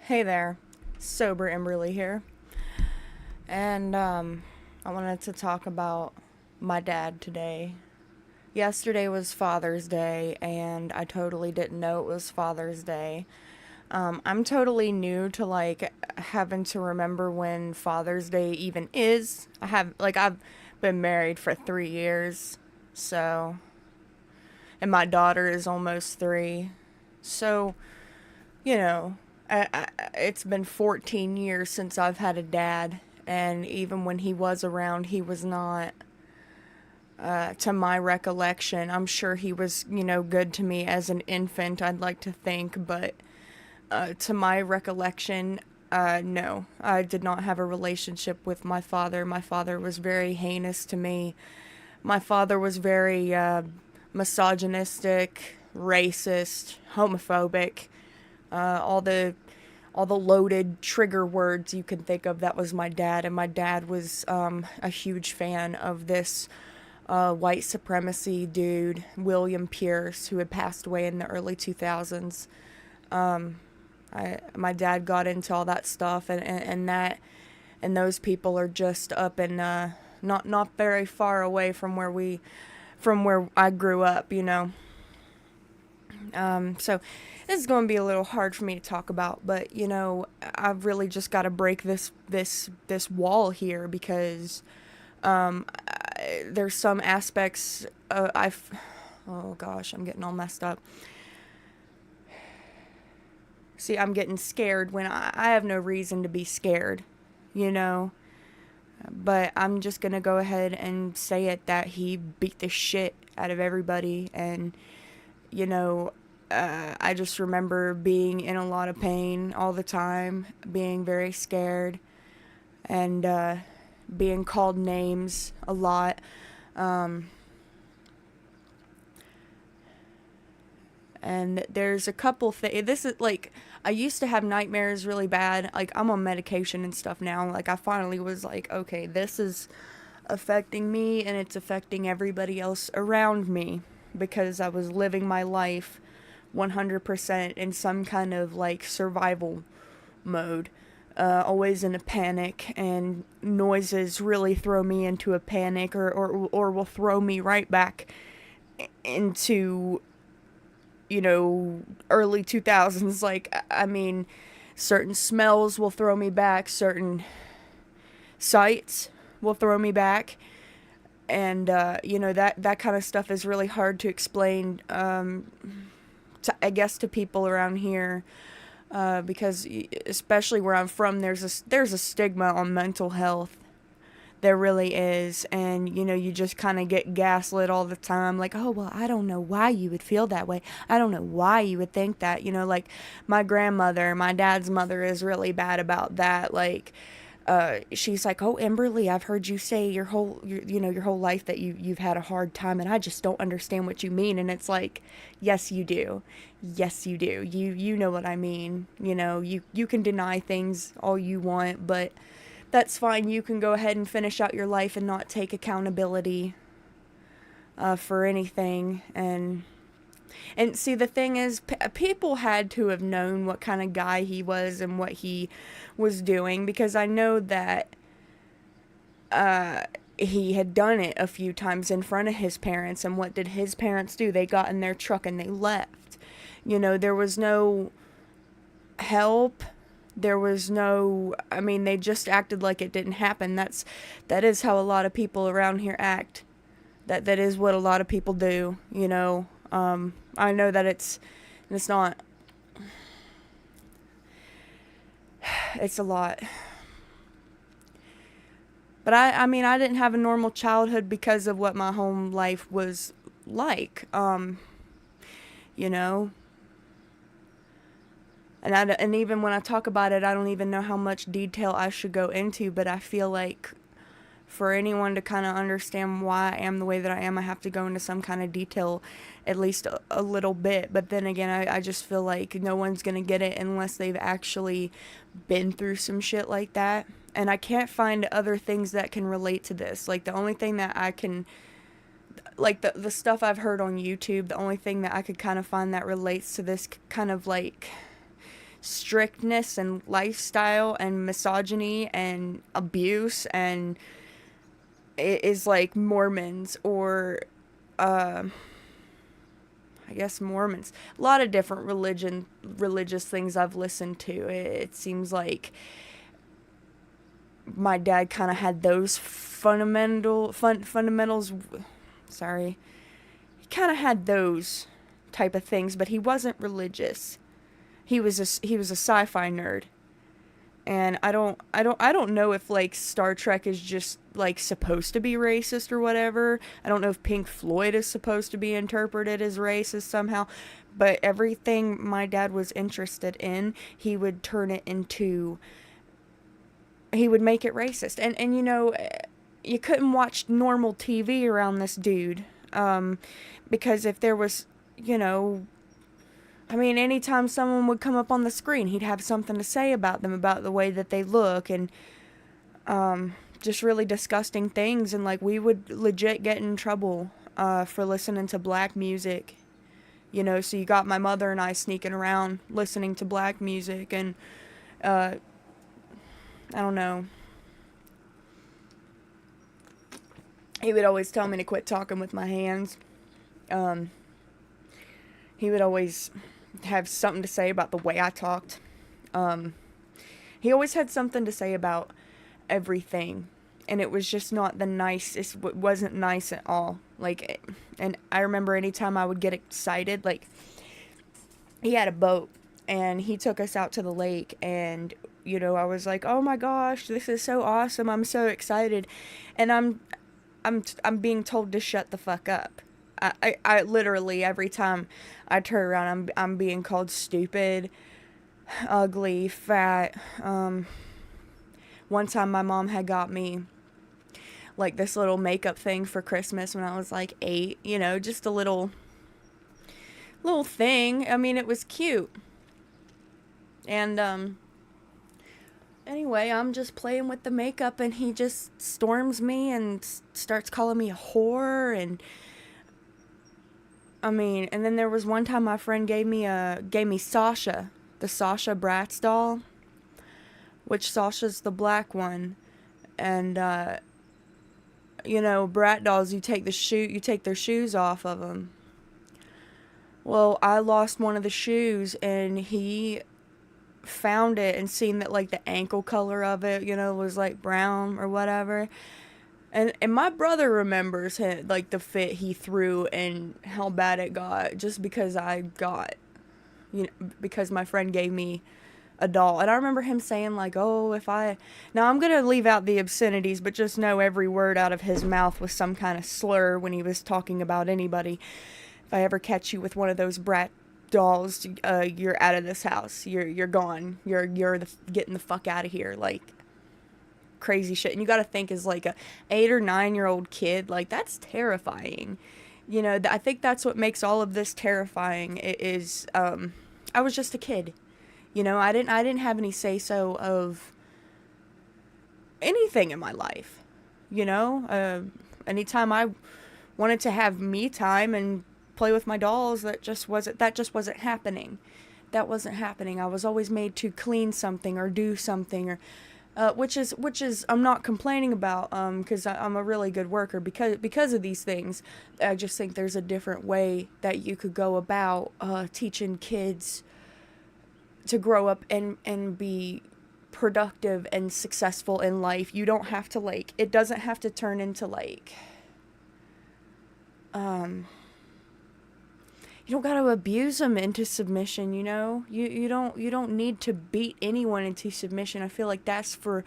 Hey there, Sober Emberly here. And I wanted to talk about my dad today. Yesterday was Father's Day, and I totally didn't know it was Father's Day. I'm totally new to like having to remember when Father's Day even is. I've been married for 3 years, so, and my daughter is almost 3. So, you know, it's been 14 years since I've had a dad, and even when he was around, he was not, to my recollection. I'm sure he was, good to me as an infant, I'd like to think, but to my recollection, no, I did not have a relationship with my father. My father was very heinous to me. My father was very misogynistic, racist, homophobic, all the loaded trigger words you can think of. That was my dad, and my dad was a huge fan of this white supremacy dude, William Pierce, who had passed away in the early 2000s. My dad got into all that stuff, and those people are just up and not very far away from where I grew up. So this is going to be a little hard for me to talk about, but I've really just got to break this wall here because there's some aspects I've oh gosh, I'm getting all messed up. See, I'm getting scared when I have no reason to be scared, you know. But I'm just gonna go ahead and say it that he beat the shit out of everybody, and you know, I just remember being in a lot of pain all the time, being very scared, and being called names a lot. Um, and there's a couple things. This is like, I used to have nightmares really bad. Like, I'm on medication and stuff now. Like, I finally was like, okay, this is affecting me and it's affecting everybody else around me because I was living my life 100% in some kind of like survival mode. Always in a panic, and noises really throw me into a panic, or will throw me right back into, early 2000s. Like, I mean, certain smells will throw me back, certain sights will throw me back. And, that kind of stuff is really hard to explain, I guess, to people around here, because especially where I'm from, there's a stigma on mental health. There really is, and you just kind of get gaslit all the time. Like, oh well, I don't know why you would feel that way. I don't know why you would think that. Like my grandmother, my dad's mother, is really bad about that. Like, she's like, "Oh, Emberly, I've heard you say your whole life that you've had a hard time, and I just don't understand what you mean." And it's like, yes, you do, yes, you do. You know what I mean. You can deny things all you want, but that's fine. You can go ahead and finish out your life and not take accountability for anything. And see, the thing is, people had to have known what kind of guy he was and what he was doing, because I know that he had done it a few times in front of his parents. And what did his parents do? They got in their truck and they left. There was no help. There was no, I mean, they just acted like it didn't happen. That is how a lot of people around here act. That is what a lot of people do. I know that it's not, it's a lot. But I mean, I didn't have a normal childhood because of what my home life was like. You know, and even when I talk about it, I don't even know how much detail I should go into, but I feel like for anyone to kind of understand why I am the way that I am, I have to go into some kind of detail, at least a little bit. But then again, I just feel like no one's going to get it unless they've actually been through some shit like that. And I can't find other things that can relate to this. Like, the only thing that I can, like, the stuff I've heard on YouTube, the only thing that I could kind of find that relates to this kind of like strictness and lifestyle and misogyny and abuse, and it is like Mormons or I guess Mormons. A lot of different religious things I've listened to. It seems like my dad kind of had those fundamentals. Sorry, he kind of had those type of things, but he wasn't religious. He was a sci-fi nerd, and I don't know if like Star Trek is just like supposed to be racist or whatever. I don't know if Pink Floyd is supposed to be interpreted as racist somehow, but everything my dad was interested in, he would turn it into, he would make it racist. And you know, you couldn't watch normal TV around this dude, because if there was, you know, I mean, anytime someone would come up on the screen, he'd have something to say about them, about the way that they look, and just really disgusting things. And like, we would legit get in trouble for listening to black music, you know. So you got my mother and I sneaking around listening to black music, and I don't know. He would always tell me to quit talking with my hands. He would always have something to say about the way I talked. He always had something to say about everything, and it was just not the nicest. It wasn't nice at all. Like, and I remember anytime I would get excited, like, he had a boat, and he took us out to the lake, and, you know, I was like, oh my gosh, this is so awesome, I'm so excited, and I'm being told to shut the fuck up. I literally, every time I turn around, I'm being called stupid, ugly, fat. One time my mom had got me like this little makeup thing for Christmas when I was like 8, you know, just a little thing. I mean, it was cute. And anyway, I'm just playing with the makeup, and he just storms me and starts calling me a whore. And I mean, and then there was one time my friend gave me Sasha, the Sasha Bratz doll, which Sasha's the black one. And you know, brat dolls, you take their shoes off of them. Well, I lost one of the shoes, and he found it and seen that like the ankle color of it, you know, was like brown or whatever. And my brother remembers like the fit he threw and how bad it got, just because because my friend gave me a doll. And I remember him saying like, oh, now I'm gonna leave out the obscenities, but just know every word out of his mouth was some kind of slur when he was talking about anybody. If I ever catch you with one of those brat dolls, you're out of this house. You're gone. You're getting the fuck out of here. Like, crazy shit. And you got to think, as like a 8 or 9-year-old kid, like, that's terrifying. You know, I think that's what makes all of this terrifying. It is I was just a kid. You know, I didn't have any say so of anything in my life. You know, anytime I wanted to have me time and play with my dolls, that just wasn't happening. That wasn't happening. I was always made to clean something or do something, or which is I'm not complaining about, because I'm a really good worker because of these things. I just think there's a different way that you could go about teaching kids to grow up and be productive and successful in life. You don't have to, like, it doesn't have to turn into like you don't gotta abuse them into submission, you know? You don't need to beat anyone into submission. I feel like that's for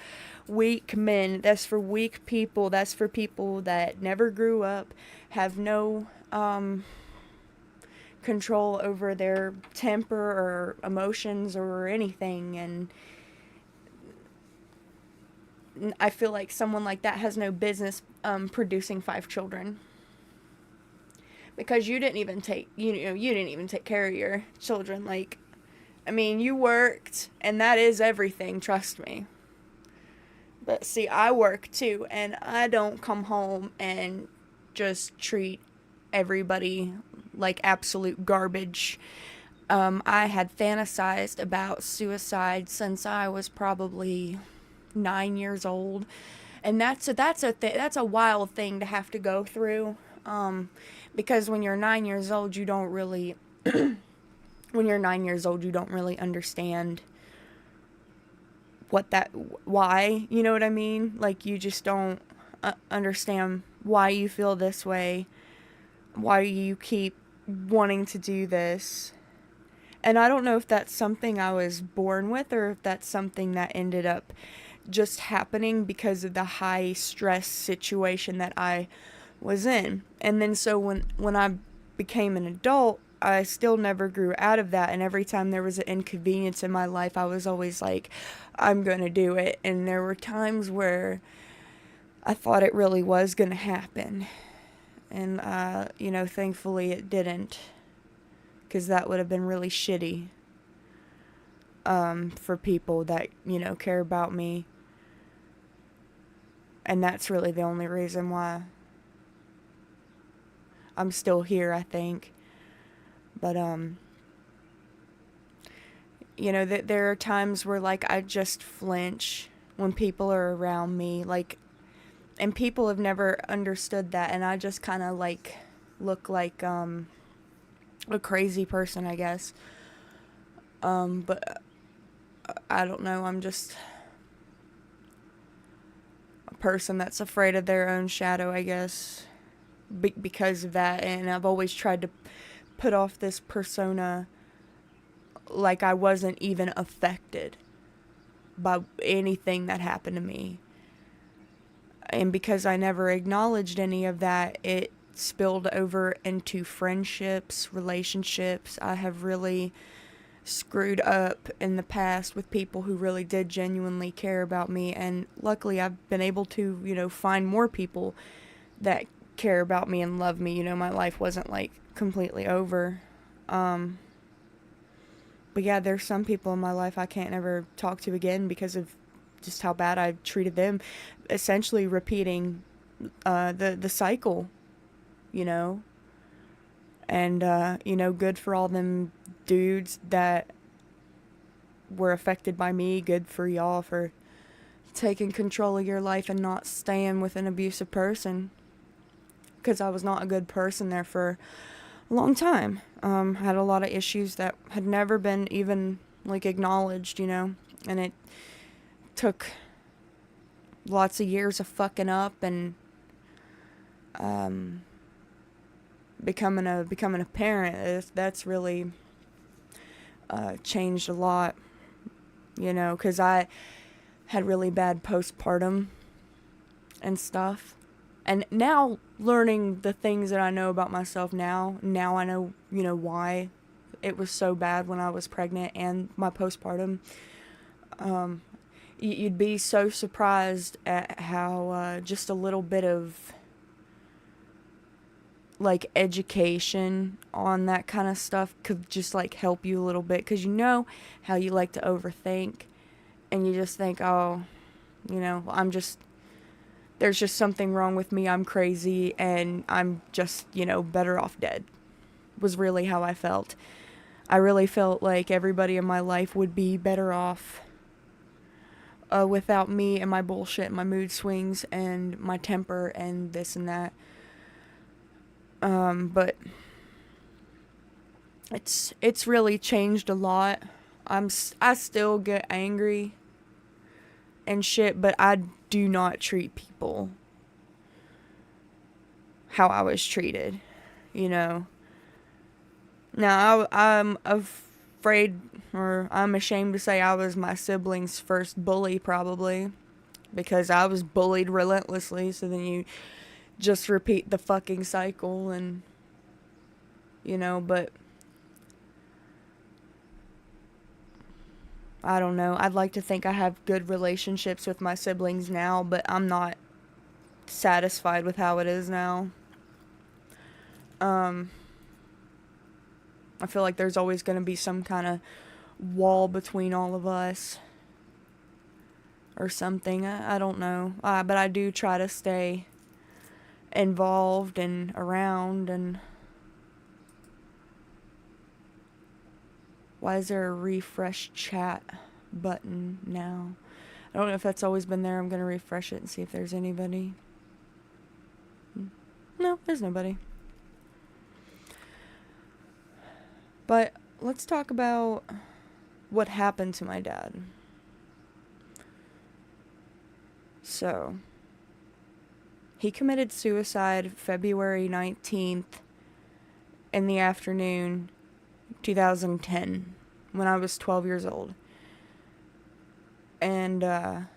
weak men. That's for weak people. That's for people that never grew up, have no control over their temper or emotions or anything. And I feel like someone like that has no business producing 5 children. Because you didn't even take care of your children. Like, I mean, you worked, and that is everything, trust me. But see, I work too, and I don't come home and just treat everybody like absolute garbage. I had fantasized about suicide since I was probably 9 years old, and that's a wild thing to have to go through. Because when you're 9 years old, you don't really when you're 9 years old, you don't really understand why, you know what I mean? Like, you just don't understand why you feel this way, why you keep wanting to do this. And I don't know if that's something I was born with or if that's something that ended up just happening because of the high stress situation that I was in. And then so when I became an adult, I still never grew out of that, and every time there was an inconvenience in my life, I was always like, I'm going to do it. And there were times where I thought it really was going to happen. And thankfully it didn't, because that would have been really shitty for people that, care about me. And that's really the only reason why I'm still here, I think. But, there are times where, like, I just flinch when people are around me, like, and people have never understood that, and I just kind of, like, look like, a crazy person, I guess. But I don't know, I'm just a person that's afraid of their own shadow, I guess, because of that, and I've always tried to put off this persona like I wasn't even affected by anything that happened to me. And because I never acknowledged any of that, it spilled over into friendships, relationships. I have really screwed up in the past with people who really did genuinely care about me, and luckily I've been able to, find more people that care about me and love me. My life wasn't like completely over. But yeah, there's some people in my life I can't ever talk to again because of just how bad I treated them, essentially repeating the cycle, you know. And good for all them dudes that were affected by me. Good for y'all for taking control of your life and not staying with an abusive person, because I was not a good person there for a long time. Had a lot of issues that had never been even like acknowledged, and it took lots of years of fucking up and becoming a parent. That's really changed a lot, because I had really bad postpartum and stuff. And now, learning the things that I know about myself now I know, why it was so bad when I was pregnant and my postpartum. You'd be so surprised at how just a little bit of, like, education on that kind of stuff could just, like, help you a little bit. Because how you like to overthink. And you just think, oh, there's just something wrong with me, I'm crazy, and I'm just, better off dead, was really how I felt. I really felt like everybody in my life would be better off without me and my bullshit and my mood swings and my temper and this and that. But it's really changed a lot. I still get angry and shit, but I do not treat people how I was treated, Now, I'm afraid, or I'm ashamed to say I was my sibling's first bully, probably, because I was bullied relentlessly, so then you just repeat the fucking cycle, and, but I don't know. I'd like to think I have good relationships with my siblings now, but I'm not satisfied with how it is now. I feel like there's always going to be some kind of wall between all of us or something. I don't know. But I do try to stay involved and around, and Why is there a refresh chat button now? I don't know if that's always been there. I'm going to refresh it and see if there's anybody. No, there's nobody. But let's talk about what happened to my dad. So, he committed suicide February 19th in the afternoon, 2010, when I was 12 years old. And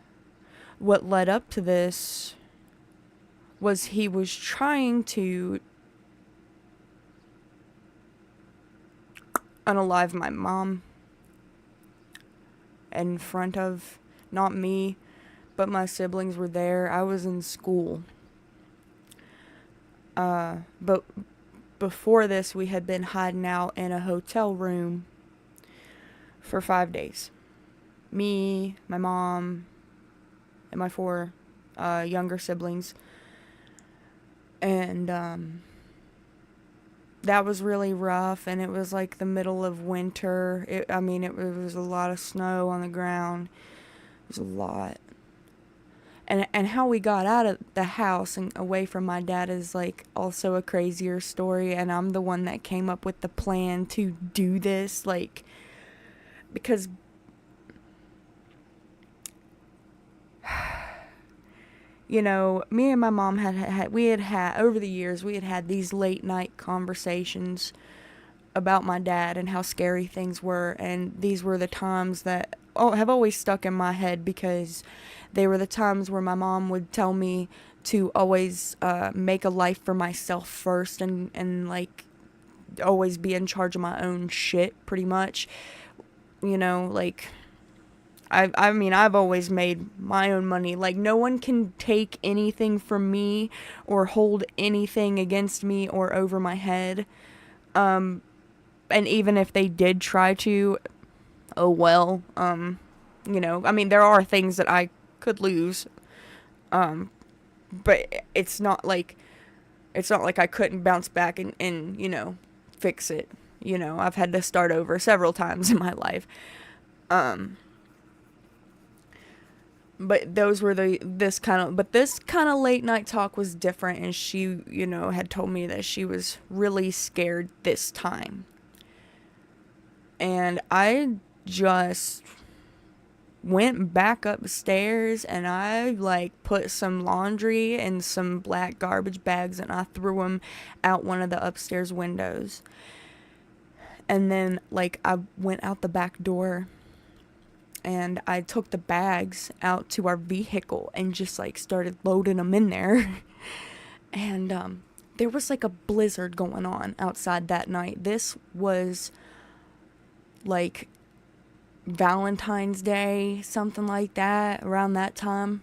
what led up to this was he was trying to unalive my mom in front of, not me, but my siblings were there. I was in school. But before this, we had been hiding out in a hotel room for 5 days. Me, my mom, and my 4 younger siblings. And that was really rough, and it was like the middle of winter. It was a lot of snow on the ground. It was a lot. And how we got out of the house and away from my dad is like also a crazier story, and I'm the one that came up with the plan to do this, like, because you know, me and my mom had over the years, we had these late night conversations about my dad and how scary things were, and these were the times that have always stuck in my head, because they were the times where my mom would tell me to always make a life for myself first, and like always be in charge of my own shit, pretty much. You know, like, I've always made my own money. Like, no one can take anything from me or hold anything against me or over my head. And even if they did try to, oh well. You know, I mean, there are things that I could lose. But it's not like I couldn't bounce back and, you know, fix it. You know, I've had to start over several times in my life. But this kind of late night talk was different, and she, you know, had told me that she was really scared this time. And I just went back upstairs, and I, like, put some laundry in some black garbage bags, and I threw them out one of the upstairs windows. And then, like, I went out the back door, and I took the bags out to our vehicle and just, like, started loading them in there. And there was, like, a blizzard going on outside that night. This was, like, Valentine's Day, something like that, around that time.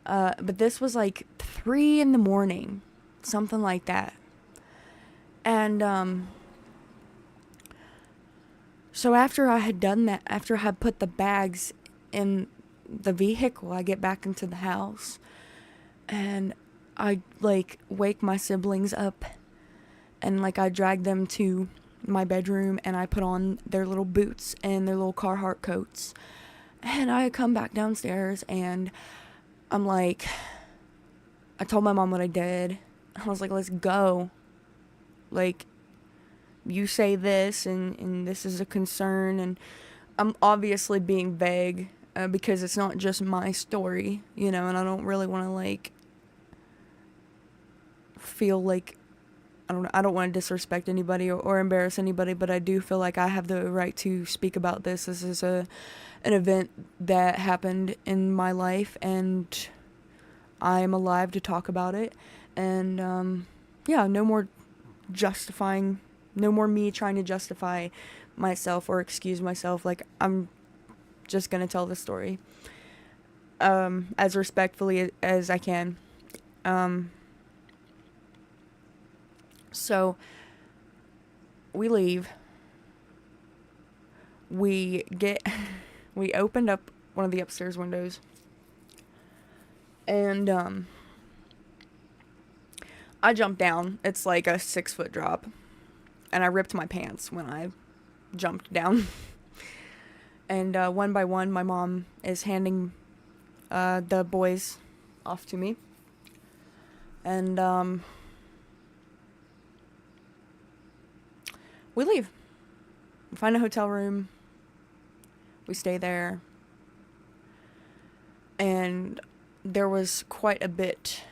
But this was like 3 a.m, something like that. And so after I had done that, after I had put the bags in the vehicle, I get back into the house, and I, like, wake my siblings up, and, like, I drag them to my bedroom, and I put on their little boots and their little Carhartt coats, and I come back downstairs, and I'm like, I told my mom what I did. I was like, let's go. Like, you say this, and this is a concern, and I'm obviously being vague, because it's not just my story, you know, and I don't really want to, like, feel like, I don't want to disrespect anybody or embarrass anybody, but I do feel like I have the right to speak about this. This is an event that happened in my life, and I am alive to talk about it. And yeah, no more me trying to justify myself or excuse myself. Like, I'm just gonna tell the story as respectfully as I can. So, we leave. We opened up one of the upstairs windows. And, I jumped down. It's like a 6-foot drop. And I ripped my pants when I jumped down. And one by one, my mom is handing the boys off to me. And we leave. We find a hotel room. We stay there. And there was quite a bit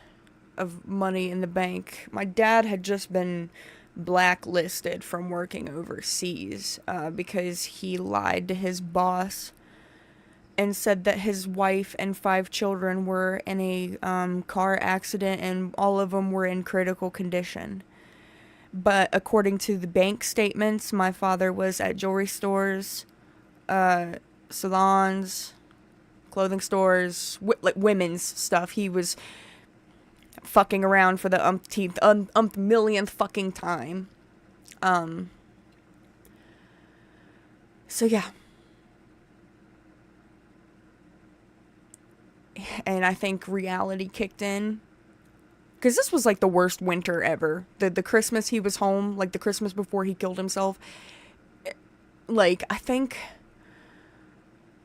of money in the bank. My dad had just been blacklisted from working overseas because he lied to his boss and said that his wife and 5 children were in a car accident and all of them were in critical condition. But according to the bank statements, my father was at jewelry stores, salons, clothing stores, like women's stuff. He was fucking around for the millionth fucking time. So yeah. And I think reality kicked in. Because this was like the worst winter ever. The Christmas he was home, like the Christmas before he killed himself. Like, I think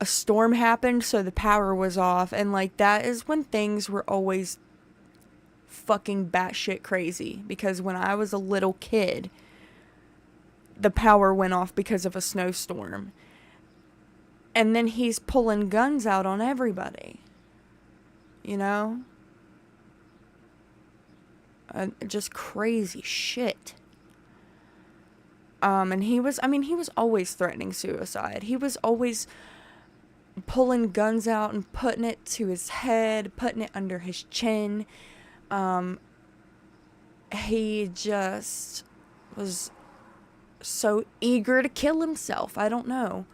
a storm happened, so the power was off. And like, that is when things were always fucking batshit crazy, because when I was a little kid, the power went off because of a snowstorm. And then he's pulling guns out on everybody. You know? Just crazy shit. And he was always threatening suicide. He was always pulling guns out and putting it to his head, putting it under his chin. He just was so eager to kill himself. I don't know.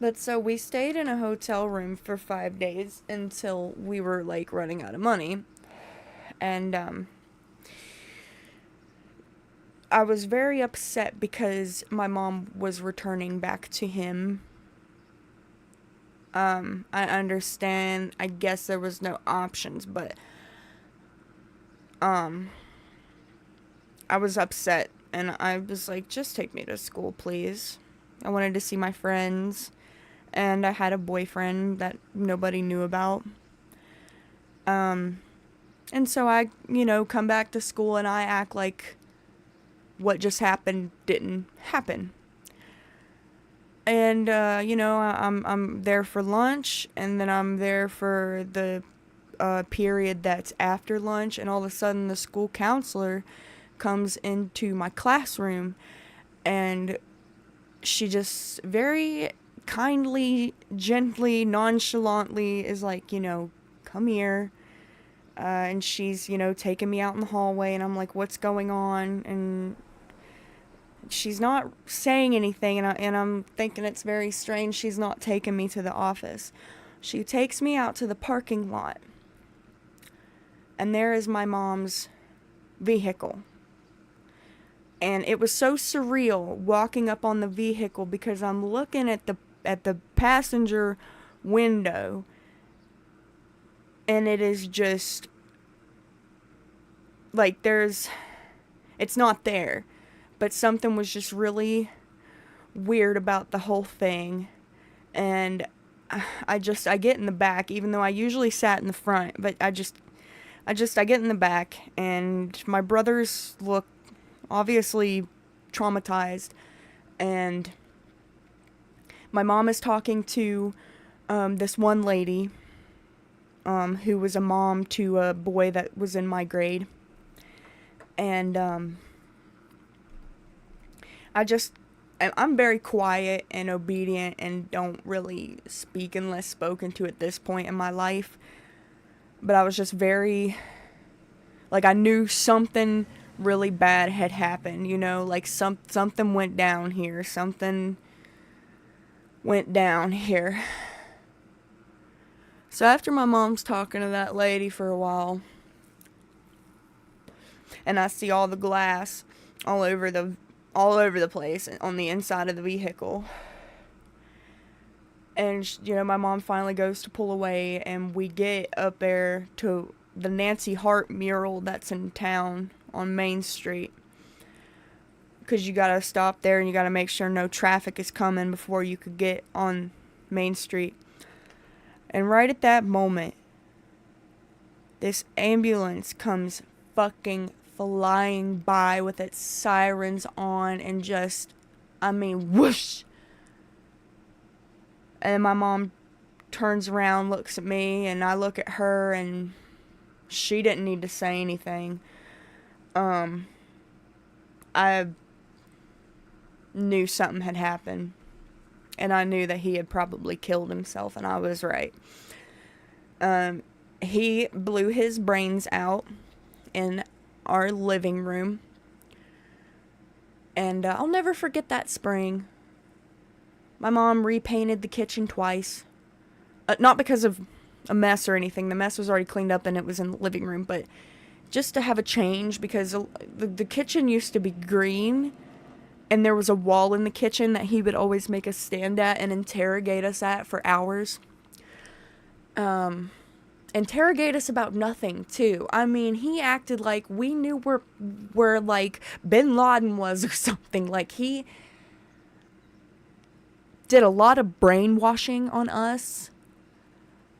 But so we stayed in a hotel room for 5 days until we were like running out of money. And I was very upset because my mom was returning back to him. I understand. I guess there was no options, but I was upset and I was like, just take me to school, please. I wanted to see my friends, and I had a boyfriend that nobody knew about. And so I, come back to school and I act like what just happened didn't happen. And, I'm there for lunch, and then I'm there for the period that's after lunch, and all of a sudden the school counselor comes into my classroom, and she just very kindly, gently, nonchalantly is like, come here. And she's, taking me out in the hallway, and I'm like, what's going on? And she's not saying anything, and I'm thinking it's very strange she's not taking me to the office. She takes me out to the parking lot, and there is my mom's vehicle. And it was so surreal walking up on the vehicle, because I'm looking at the passenger window, and it is just like it's not there. But something was just really weird about the whole thing. And I get in the back, even though I usually sat in the front. But I get in the back, and my brothers look obviously traumatized. And my mom is talking to this one lady who was a mom to a boy that was in my grade. And I'm very quiet and obedient and don't really speak unless spoken to at this point in my life. But I was just very, like, I knew something really bad had happened, like something went down here. Something went down here. So after my mom's talking to that lady for a while, and I see all the glass all over the place on the inside of the vehicle. And, my mom finally goes to pull away, and we get up there to the Nancy Hart mural that's in town on Main Street. because you gotta stop there and you gotta make sure no traffic is coming before you could get on Main Street. And right at that moment, this ambulance comes fucking flying by with its sirens on and just, I mean, whoosh. And my mom turns around, looks at me, and I look at her, and she didn't need to say anything. I knew something had happened, and I knew that he had probably killed himself, and I was right. He blew his brains out in our living room, and I'll never forget that spring. My mom repainted the kitchen twice. Not because of a mess or anything. The mess was already cleaned up and it was in the living room, but just to have a change, because the kitchen used to be green, and there was a wall in the kitchen that he would always make us stand at and interrogate us at for hours. Interrogate us about nothing, too. I mean, he acted like we knew where like, Bin Laden was or something. Like, he did a lot of brainwashing on us.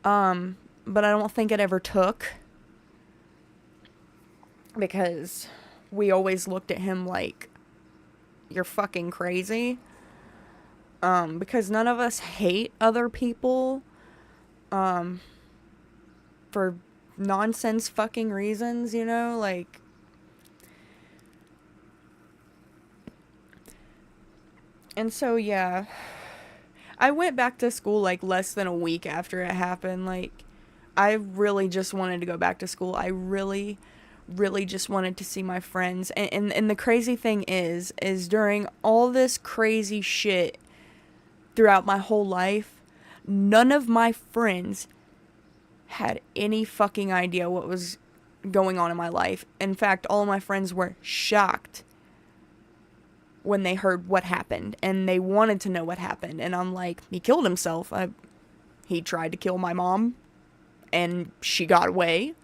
But I don't think it ever took. Because we always looked at him like, you're fucking crazy. Because none of us hate other people. For nonsense fucking reasons, you know, like. And so, yeah. I went back to school, like, less than a week after it happened. Like, I really just wanted to go back to school. I really just wanted to see my friends. And the crazy thing is during all this crazy shit throughout my whole life, none of my friends had any fucking idea what was going on in my life. In fact, all of my friends were shocked when they heard what happened, and they wanted to know what happened. And I'm like, he killed himself. He tried to kill my mom, and she got away.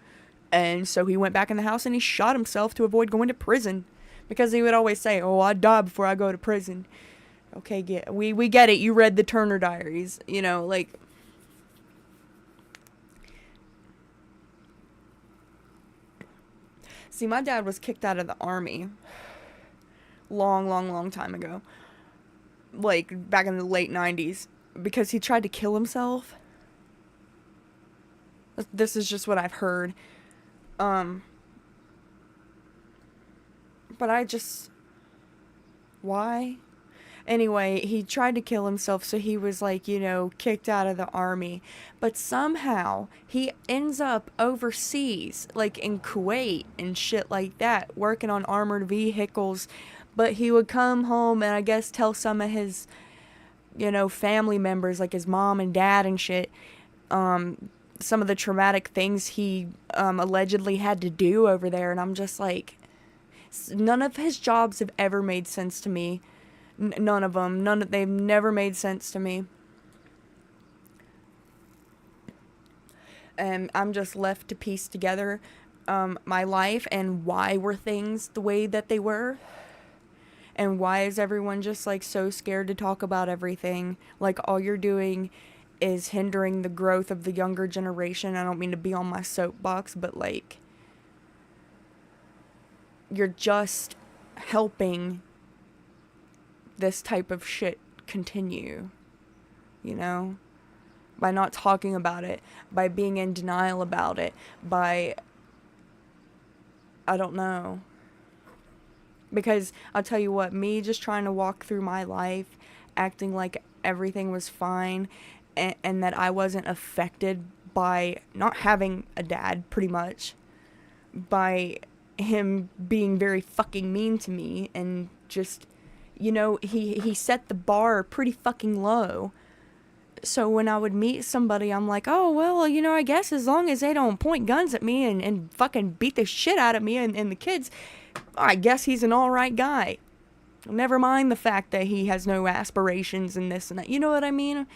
And so he went back in the house and he shot himself to avoid going to prison. Because he would always say, oh, I'd die before I go to prison. Okay, we get it. You read the Turner Diaries. You know, like. See, my dad was kicked out of the army. Long time ago. Like, back in the late 90s. Because he tried to kill himself. This is just what I've heard. But I just... Why? Anyway, he tried to kill himself, so he was, like, you know, kicked out of the army. But somehow, he ends up overseas, like in Kuwait and shit like that, working on armored vehicles. But he would come home and I guess tell some of his, you know, family members, like his mom and dad and shit, some of the traumatic things he allegedly had to do over there. And I'm just like, none of his jobs have ever made sense to me. None of them. They've never made sense to me. And I'm just left to piece together my life and why were things the way that they were. And why is everyone just like so scared to talk about everything? Like all you're doing is hindering the growth of the younger generation. I don't mean to be on my soapbox, but like, you're just helping this type of shit continue, you know, by not talking about it, by being in denial about it, by, I don't know, because I'll tell you what, me just trying to walk through my life, acting like everything was fine, and that I wasn't affected by not having a dad, pretty much, by him being very fucking mean to me, and just, you know, he set the bar pretty fucking low. So when I would meet somebody, I'm like, oh, well, you know, I guess as long as they don't point guns at me and fucking beat the shit out of me and the kids, I guess he's an alright guy. Never mind the fact that he has no aspirations and this and that. You know what I mean?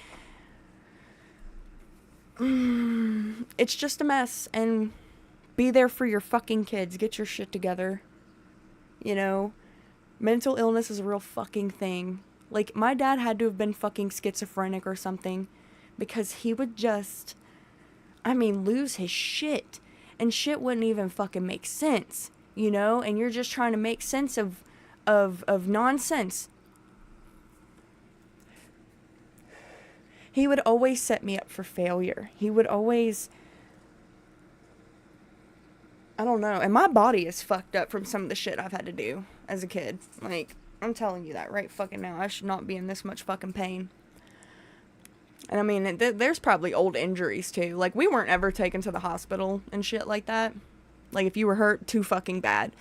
It's just a mess, and be there for your fucking kids. Get your shit together. You know? Mental illness is a real fucking thing. Like, my dad had to have been fucking schizophrenic or something, because he would just, I mean, lose his shit. And shit wouldn't even fucking make sense, you know? And you're just trying to make sense of nonsense. He would always set me up for failure. He would always, I don't know. And my body is fucked up from some of the shit I've had to do as a kid. Like, I'm telling you that right fucking now. I should not be in this much fucking pain. And I mean, there's probably old injuries too. Like, we weren't ever taken to the hospital and shit like that. Like, if you were hurt, too fucking bad.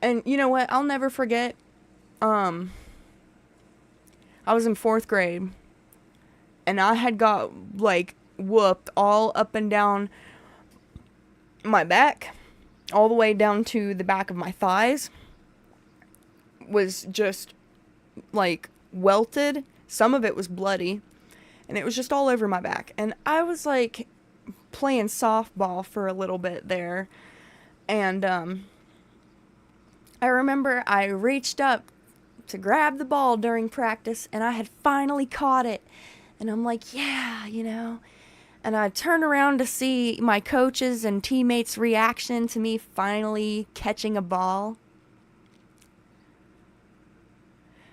And you know what? I'll never forget. I was in 4th grade. And I had got, like, whooped all up and down my back. All the way down to the back of my thighs. Was just, like, welted. Some of it was bloody. And it was just all over my back. And I was, like, playing softball for a little bit there. And, I remember I reached up to grab the ball during practice. And I had finally caught it. And I'm like, yeah, you know. And I turned around to see my coaches' and teammates' reaction to me finally catching a ball.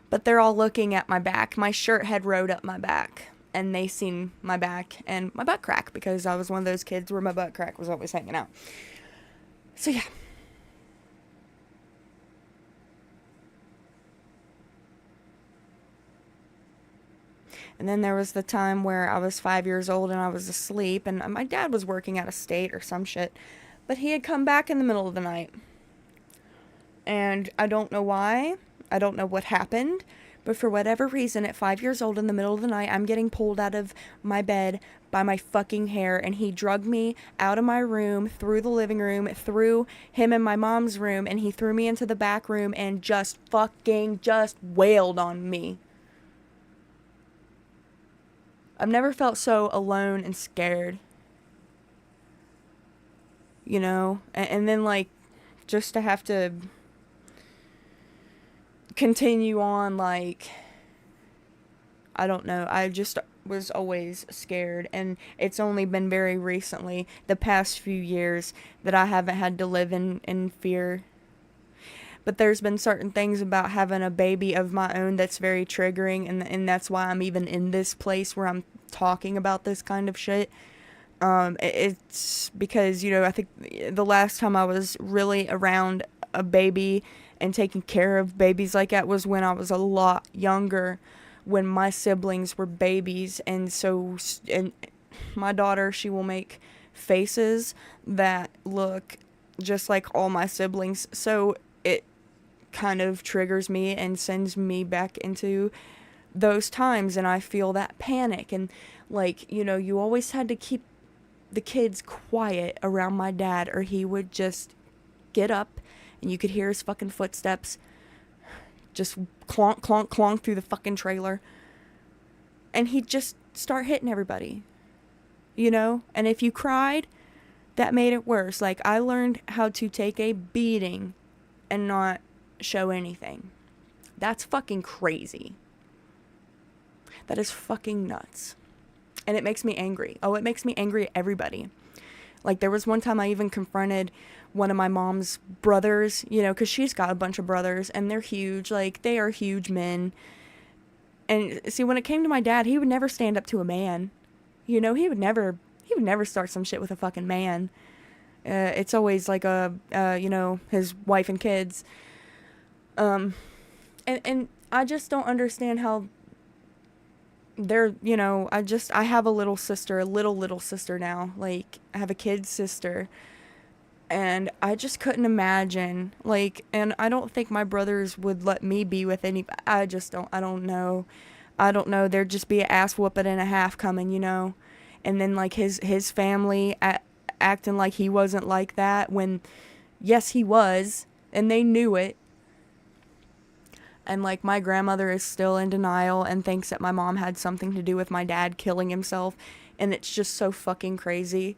But they're all looking at my back. My shirt had rode up my back. And they seen my back and my butt crack. Because I was one of those kids where my butt crack was always hanging out. So yeah. And then there was the time where I was 5 years old and I was asleep. And my dad was working out of state or some shit. But he had come back in the middle of the night. And I don't know why. I don't know what happened. But for whatever reason, at 5 years old in the middle of the night, I'm getting pulled out of my bed by my fucking hair. And he drugged me out of my room, through the living room, through him and my mom's room. And he threw me into the back room and just wailed on me. I've never felt so alone and scared. You know? And then, like, just to have to continue on, like, I don't know. I just was always scared. And it's only been very recently, the past few years, that I haven't had to live in fear. But there's been certain things about having a baby of my own that's very triggering, and that's why I'm even in this place where I'm talking about this kind of shit. It's because, you know, I think the last time I was really around a baby and taking care of babies like that was when I was a lot younger, when my siblings were babies. And so, and my daughter, she will make faces that look just like all my siblings. So it kind of triggers me and sends me back into those times, and I feel that panic. And, like, you know, you always had to keep the kids quiet around my dad, or he would just get up and you could hear his fucking footsteps just clonk, clonk, clonk through the fucking trailer, and he'd just start hitting everybody, you know. And if you cried, that made it worse. Like, I learned how to take a beating and not show anything. That's fucking crazy. That is fucking nuts. And it makes me angry. Oh, it makes me angry at everybody. Like, there was one time I even confronted one of my mom's brothers, you know, because she's got a bunch of brothers, and they're huge. Like, they are huge men. And see, when it came to my dad, he would never stand up to a man. You know, he would never start some shit with a fucking man. It's always like you know, his wife and kids. And I just don't understand how they're, you know, I have a little sister now. Like, I have a kid sister. And I just couldn't imagine, like, and I don't think my brothers would let me be with any, I don't know. There'd just be an ass whooping and a half coming, you know. And then, like, his family acting like he wasn't like that when, yes, he was, and they knew it. And, like, my grandmother is still in denial and thinks that my mom had something to do with my dad killing himself. And it's just so fucking crazy.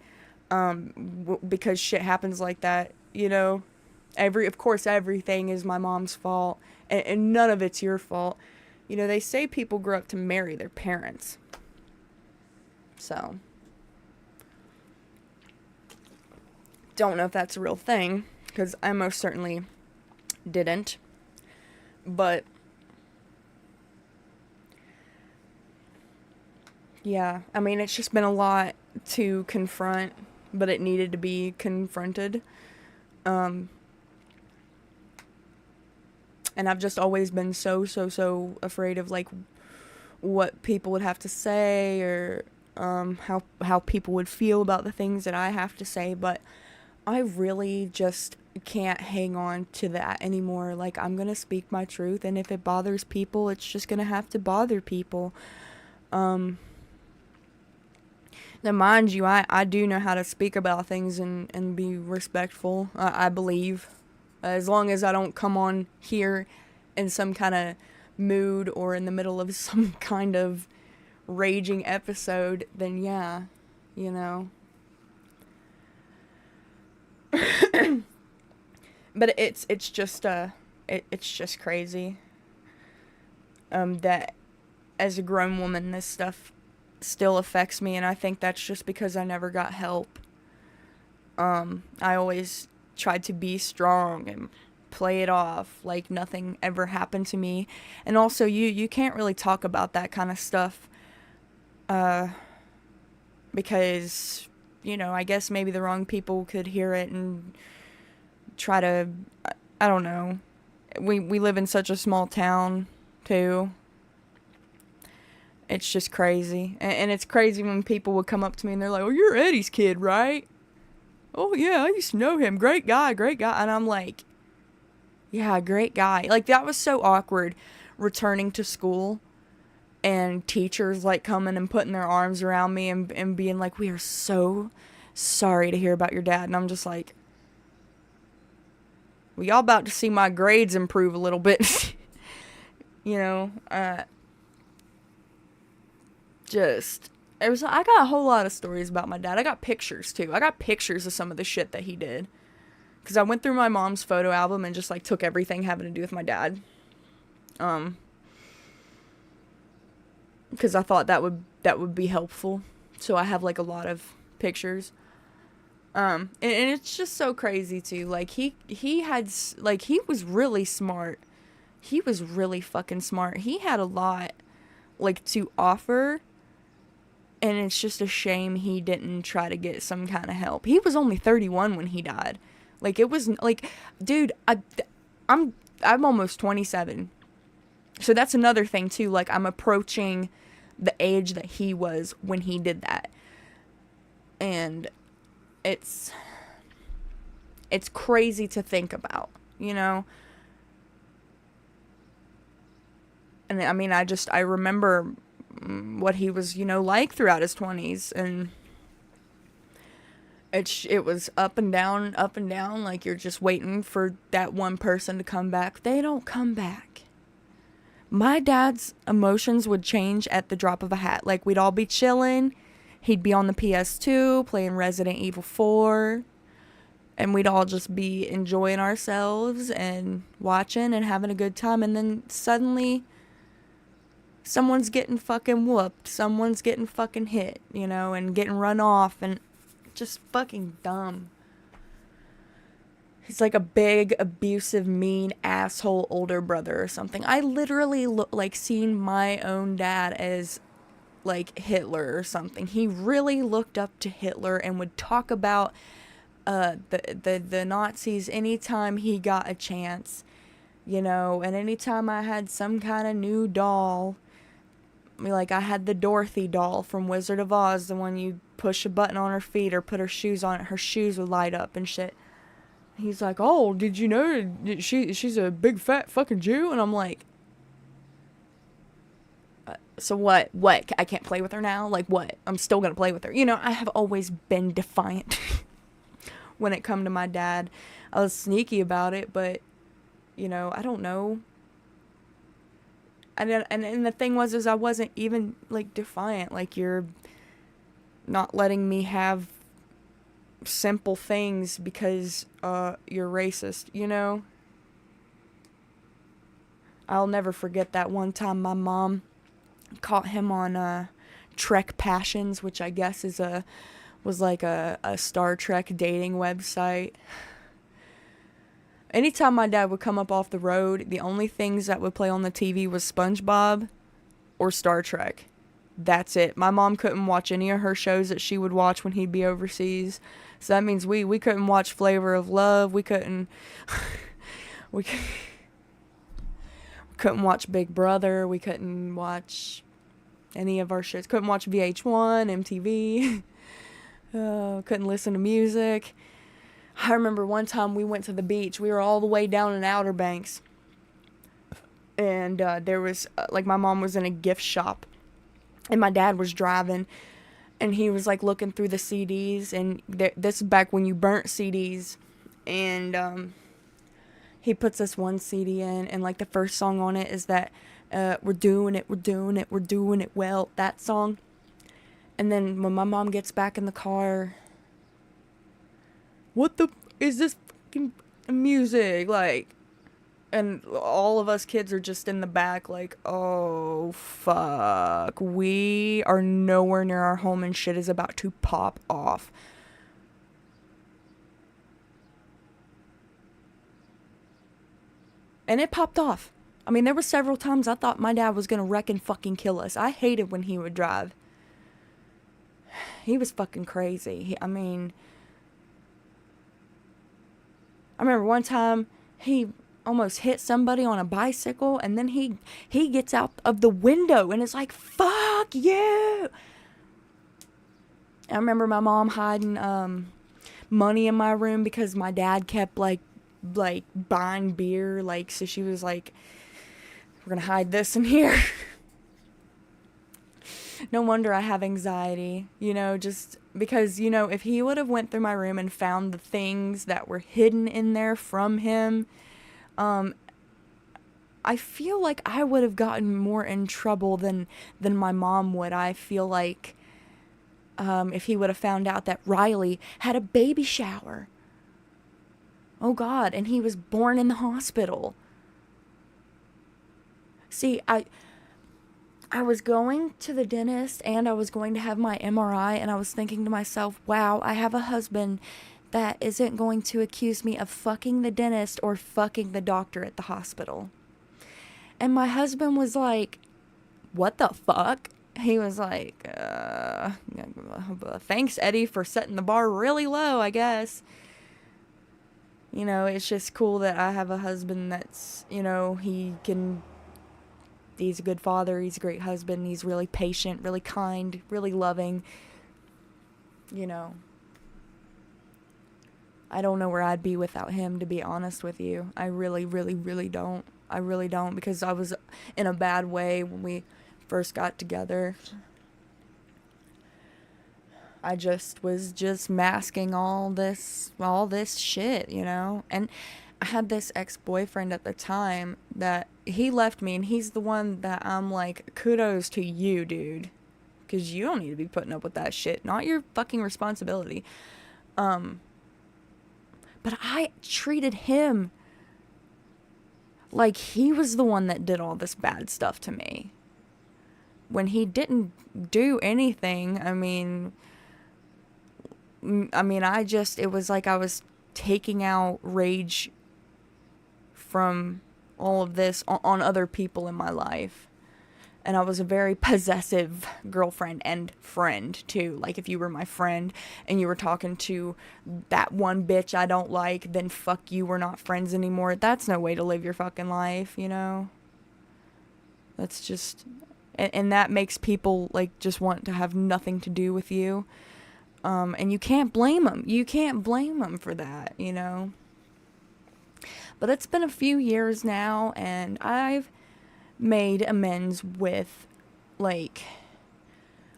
Because shit happens like that, you know. Of course, everything is my mom's fault. and none of it's your fault. You know, they say people grow up to marry their parents. So, don't know if that's a real thing, because I most certainly didn't. But, yeah, I mean, it's just been a lot to confront, but it needed to be confronted. And I've just always been so afraid of, like, what people would have to say, or how people would feel about the things that I have to say, but I really just can't hang on to that anymore. Like, I'm gonna speak my truth, and if it bothers people, it's just gonna have to bother people. Now, mind you, I do know how to speak about things and be respectful, I believe. As long as I don't come on here in some kind of mood or in the middle of some kind of raging episode, then yeah, you know. But it's just crazy that as a grown woman this stuff still affects me, and I think that's just because I never got help. I always tried to be strong and play it off like nothing ever happened to me. And also you can't really talk about that kind of stuff because, you know, I guess maybe the wrong people could hear it and try to, I don't know. We live in such a small town too. It's just crazy. And it's crazy when people would come up to me and they're like, "Oh, you're Eddie's kid, right?" "Oh, yeah, I used to know him. Great guy, great guy." And I'm like, yeah, great guy. Like, that was so awkward returning to school and teachers, like, coming and putting their arms around me and being like, "We are so sorry to hear about your dad." And I'm just like, well, y'all about to see my grades improve a little bit. You know, I got a whole lot of stories about my dad. I got pictures too. I got pictures of some of the shit that he did. Because I went through my mom's photo album and just, like, took everything having to do with my dad. Because I thought that would be helpful. So I have, like, a lot of pictures. And it's just so crazy too. Like, he was really smart. He was really fucking smart. He had a lot, like, to offer. And it's just a shame he didn't try to get some kind of help. He was only 31 when he died. Like, it was, like, dude, I'm almost 27. So that's another thing, too. Like, I'm approaching the age that he was when he did that. And it's crazy to think about, you know? And, I mean, I remember what he was, you know, like throughout his 20s, and it was up and down, like you're just waiting for that one person to come back. They don't come back. My dad's emotions would change at the drop of a hat. Like, we'd all be chilling, he'd be on the PS2 playing Resident Evil 4, and we'd all just be enjoying ourselves and watching and having a good time, and then suddenly someone's getting fucking whooped, someone's getting fucking hit, you know, and getting run off, and just fucking dumb. He's like a big, abusive, mean, asshole older brother or something. I literally like seen my own dad as, like, Hitler or something. He really looked up to Hitler and would talk about the Nazis anytime he got a chance, you know, and anytime I had some kind of new doll. Like, I had the Dorothy doll from Wizard of Oz, the one you push a button on her feet or put her shoes on it, her shoes would light up and shit. He's like, "Oh, did you know she's a big fat fucking Jew?" And I'm like, so what? I can't play with her now? Like, what? I'm still gonna play with her. You know, I have always been defiant when it come to my dad. I was sneaky about it, but, you know, I don't know. And the thing was, is I wasn't even, like, defiant. Like, you're not letting me have simple things because you're racist, you know? I'll never forget that one time my mom caught him on Trek Passions, which I guess was like a Star Trek dating website. Anytime my dad would come up off the road, the only things that would play on the TV was SpongeBob or Star Trek. That's it. My mom couldn't watch any of her shows that she would watch when he'd be overseas. So that means we couldn't watch Flavor of Love. We couldn't we couldn't watch Big Brother. We couldn't watch any of our shows. Couldn't watch VH1, MTV. Couldn't listen to music. I remember one time we went to the beach. We were all the way down in Outer Banks. And there was, like, my mom was in a gift shop. And my dad was driving. And he was, like, looking through the CDs. And this is back when you burnt CDs. And he puts this one CD in. And, like, the first song on it is that, we're doing it, we're doing it, we're doing it well. That song. And then when my mom gets back in the car, what the is this fucking music? Like, and all of us kids are just in the back like, oh, fuck. We are nowhere near our home and shit is about to pop off. And it popped off. I mean, there were several times I thought my dad was gonna wreck and fucking kill us. I hated when he would drive. He was fucking crazy. I remember one time he almost hit somebody on a bicycle, and then he gets out of the window and is like, fuck you. I remember my mom hiding money in my room because my dad kept like buying beer, like, so she was like, we're gonna hide this in here. No wonder I have anxiety, just because, if he would have went through my room and found the things that were hidden in there from him, I feel like I would have gotten more in trouble than my mom would. I feel like, if he would have found out that Riley had a baby shower. Oh God, and he was born in the hospital. See, I was going to the dentist and I was going to have my MRI, and I was thinking to myself, wow, I have a husband that isn't going to accuse me of fucking the dentist or fucking the doctor at the hospital. And my husband was like, what the fuck? He was like, thanks, Eddie, for setting the bar really low, I guess. It's just cool that I have a husband that's, he's a good father, he's a great husband, he's really patient, really kind, really loving. I don't know where I'd be without him, to be honest with you. I really, really, really don't. I really don't, because I was in a bad way when we first got together. I was masking all this shit, And I had this ex-boyfriend at the time that he left me, and he's the one that I'm like, kudos to you, dude. Because you don't need to be putting up with that shit. Not your fucking responsibility. But I treated him like he was the one that did all this bad stuff to me. When he didn't do anything, it was like I was taking out rage from all of this on other people in my life. And I was a very possessive girlfriend and friend, too. Like, if you were my friend and you were talking to that one bitch I don't like, then fuck you, we're not friends anymore. That's no way to live your fucking life, That's just... And that makes people, like, just want to have nothing to do with you. And you can't blame them. You can't blame them for that, But it's been a few years now, and I've made amends with, like,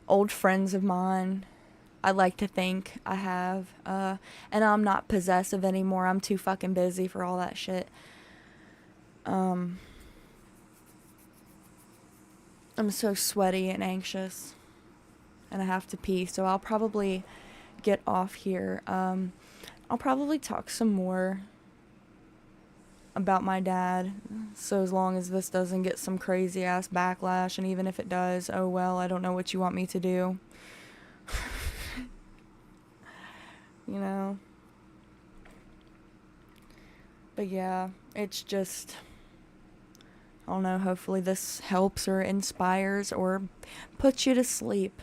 old friends of mine. I like to think I have. And I'm not possessive anymore. I'm too fucking busy for all that shit. I'm so sweaty and anxious. And I have to pee, so I'll probably get off here. I'll probably talk some more about my dad. So as long as this doesn't get some crazy ass backlash, and even if it does, oh well, I don't know what you want me to do. You know? But yeah, it's just, I don't know, hopefully this helps or inspires or puts you to sleep.